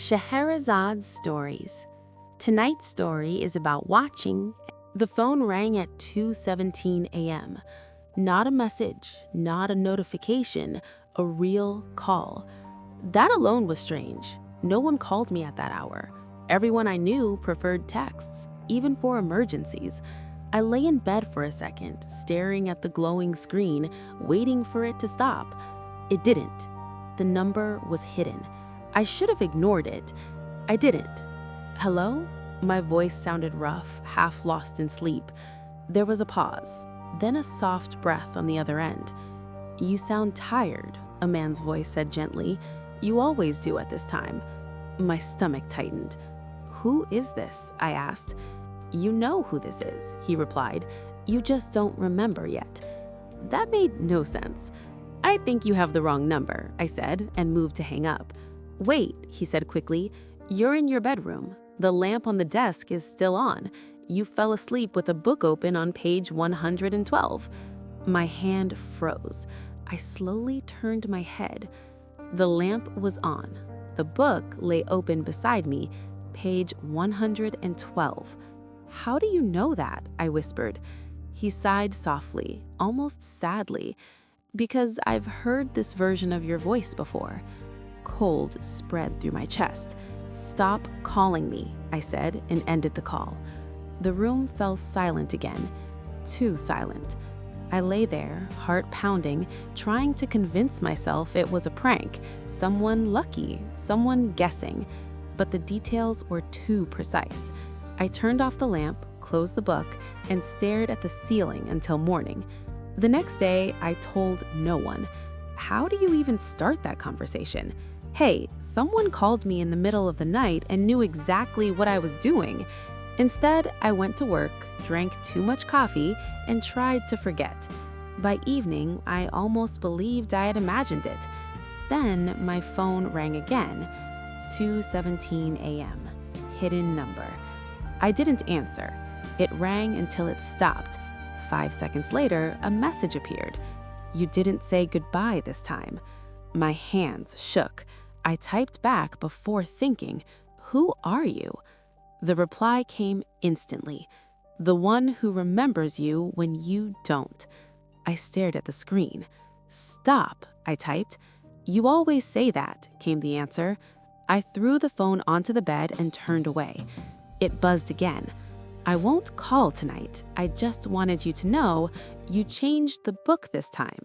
Scheherazade stories. Tonight's story is about watching. The phone rang at 2:17 a.m. Not a message, not a notification, a real call. That alone was strange. No one called me at that hour. Everyone I knew preferred texts, even for emergencies. I lay in bed for a second, staring at the glowing screen, waiting for it to stop. It didn't. The number was hidden. I should have ignored it. I didn't. Hello? My voice sounded rough, half lost in sleep. There was a pause, then a soft breath on the other end. "You sound tired," a man's voice said gently. "You always do at this time." My stomach tightened. "Who is this?" I asked. "You know who this is," he replied. "You just don't remember yet." That made no sense. "I think you have the wrong number," I said, and moved to hang up. "Wait," he said quickly. "You're in your bedroom. The lamp on the desk is still on. You fell asleep with a book open on page 112. My hand froze. I slowly turned my head. The lamp was on. The book lay open beside me, page 112. "How do you know that?" I whispered. He sighed softly, almost sadly. "Because I've heard this version of your voice before." Cold spread through my chest. "Stop calling me," I said, and ended the call. The room fell silent again, too silent. I lay there, heart pounding, trying to convince myself it was a prank, someone lucky, someone guessing. But the details were too precise. I turned off the lamp, closed the book, and stared at the ceiling until morning. The next day, I told no one. How do you even start that conversation? Hey, someone called me in the middle of the night and knew exactly what I was doing. Instead, I went to work, drank too much coffee, and tried to forget. By evening, I almost believed I had imagined it. Then my phone rang again. 2:17 a.m. Hidden number. I didn't answer. It rang until it stopped. 5 seconds later, a message appeared. "You didn't say goodbye this time." My hands shook. I typed back before thinking, "Who are you?" The reply came instantly. "The one who remembers you when you don't." I stared at the screen. "Stop," I typed. "You always say that," came the answer. I threw the phone onto the bed and turned away. It buzzed again. "I won't call tonight. I just wanted you to know you changed the book this time."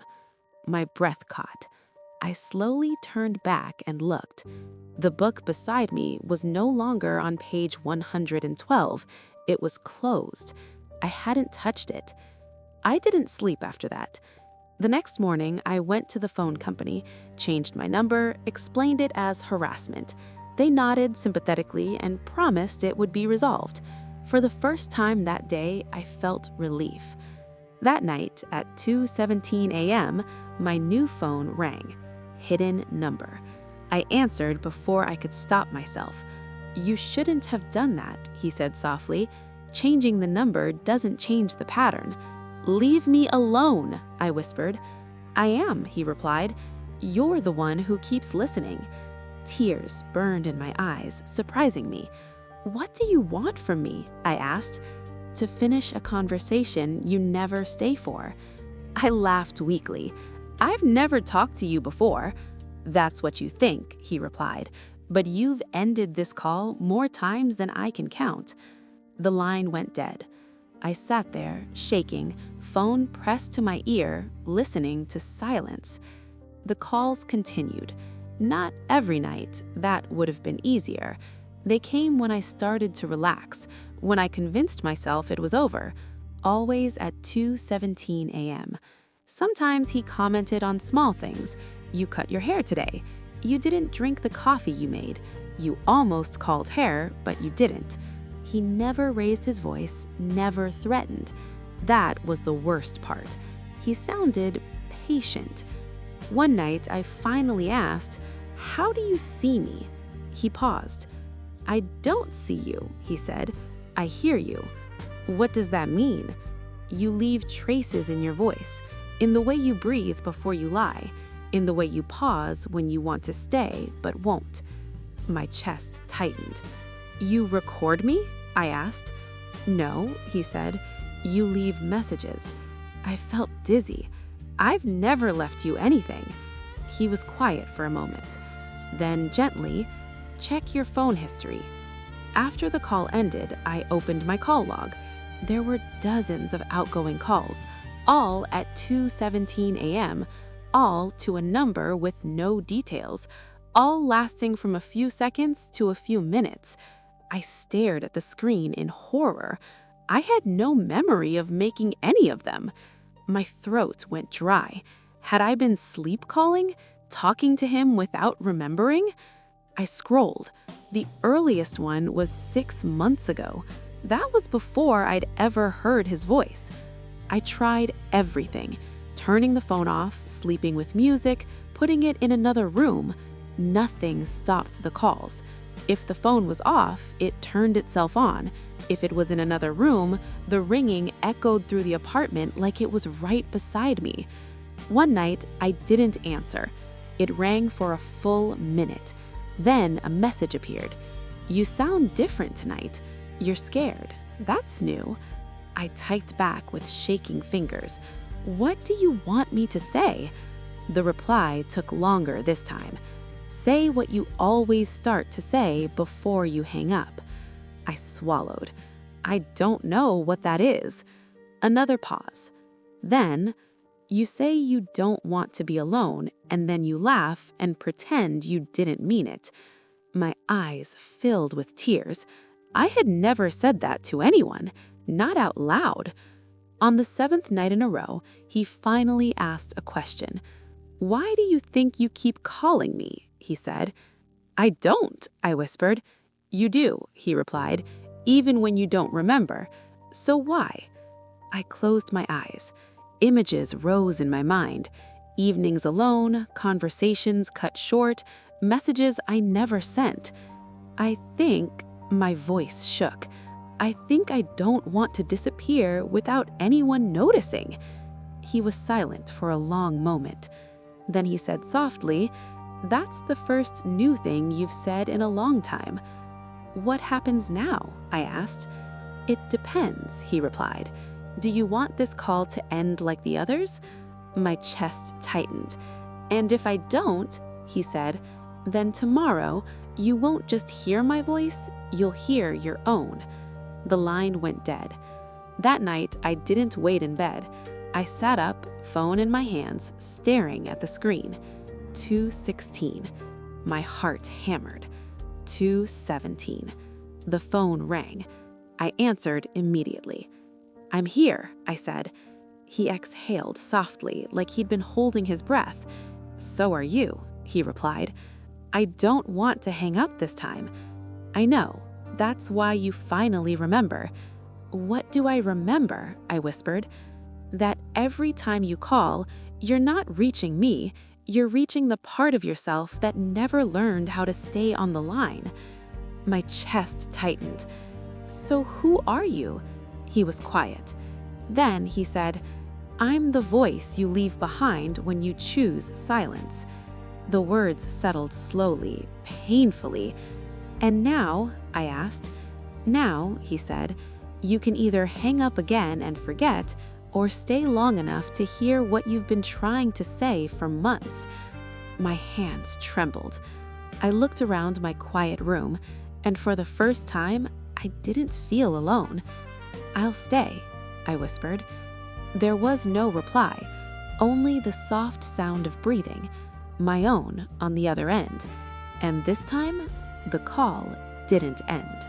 My breath caught. I slowly turned back and looked. The book beside me was no longer on page 112. It was closed. I hadn't touched it. I didn't sleep after that. The next morning, I went to the phone company, changed my number, explained it as harassment. They nodded sympathetically and promised it would be resolved. For the first time that day, I felt relief. That night, at 2:17 a.m., my new phone rang. Hidden number. I answered before I could stop myself. "You shouldn't have done that," he said softly. "Changing the number doesn't change the pattern." "Leave me alone," I whispered. "I am," he replied. "You're the one who keeps listening." Tears burned in my eyes, surprising me. "What do you want from me?" I asked. "To finish a conversation you never stay for." I laughed weakly. "I've never talked to you before." "That's what you think," he replied. "But you've ended this call more times than I can count." The line went dead. I sat there, shaking, phone pressed to my ear, listening to silence. The calls continued. Not every night. That would have been easier. They came when I started to relax, when I convinced myself it was over. Always at 2:17 a.m. Sometimes he commented on small things. "You cut your hair today." "You didn't drink the coffee you made." "You almost called hair, but you didn't." He never raised his voice, never threatened. That was the worst part. He sounded patient. One night, I finally asked, "How do you see me?" He paused. "I don't see you," he said. "I hear you." "What does that mean?" "You leave traces in your voice, in the way you breathe before you lie, in the way you pause when you want to stay but won't." My chest tightened. "You record me?" I asked. "No," he said. "You leave messages." I felt dizzy. "I've never left you anything." He was quiet for a moment. Then gently, "Check your phone history." After the call ended, I opened my call log. There were dozens of outgoing calls, all at 2:17 a.m., all to a number with no details, all lasting from a few seconds to a few minutes. I stared at the screen in horror. I had no memory of making any of them. My throat went dry. Had I been sleep calling, talking to him without remembering? I scrolled. The earliest one was 6 months ago. That was before I'd ever heard his voice. I tried everything, turning the phone off, sleeping with music, putting it in another room. Nothing stopped the calls. If the phone was off, it turned itself on. If it was in another room, the ringing echoed through the apartment like it was right beside me. One night, I didn't answer. It rang for a full minute. Then a message appeared. "You sound different tonight. You're scared. That's new." I typed back with shaking fingers. "What do you want me to say?" The reply took longer this time. "Say what you always start to say before you hang up." I swallowed. "I don't know what that is." Another pause. Then, "You say you don't want to be alone, and then you laugh and pretend you didn't mean it." My eyes filled with tears. I had never said that to anyone, not out loud. On the 7th night in a row, he finally asked a question. "Why do you think you keep calling me?" he said. "I don't," I whispered. "You do," he replied, "even when you don't remember. So why?" I closed my eyes. Images rose in my mind. Evenings alone, conversations cut short, messages I never sent. I think my voice shook. "I think I don't want to disappear without anyone noticing." He was silent for a long moment. Then he said softly, "That's the first new thing you've said in a long time." "What happens now?" I asked. "It depends," he replied. "Do you want this call to end like the others?" My chest tightened. "And if I don't," he said, "then tomorrow you won't just hear my voice, you'll hear your own." The line went dead. That night, I didn't wait in bed. I sat up, phone in my hands, staring at the screen. 2:16. My heart hammered. 2:17. The phone rang. I answered immediately. "I'm here," I said. He exhaled softly, like he'd been holding his breath. "So are you," he replied. "I don't want to hang up this time." "I know. That's why you finally remember." "What do I remember?" I whispered. "That every time you call, you're not reaching me, you're reaching the part of yourself that never learned how to stay on the line." My chest tightened. "So who are you?" He was quiet. Then he said, "I'm the voice you leave behind when you choose silence." The words settled slowly, painfully. "And now?" I asked. "Now," he said, "you can either hang up again and forget, or stay long enough to hear what you've been trying to say for months." My hands trembled. I looked around my quiet room, and for the first time, I didn't feel alone. "I'll stay," I whispered. There was no reply, only the soft sound of breathing, my own on the other end. And this time, the call didn't end.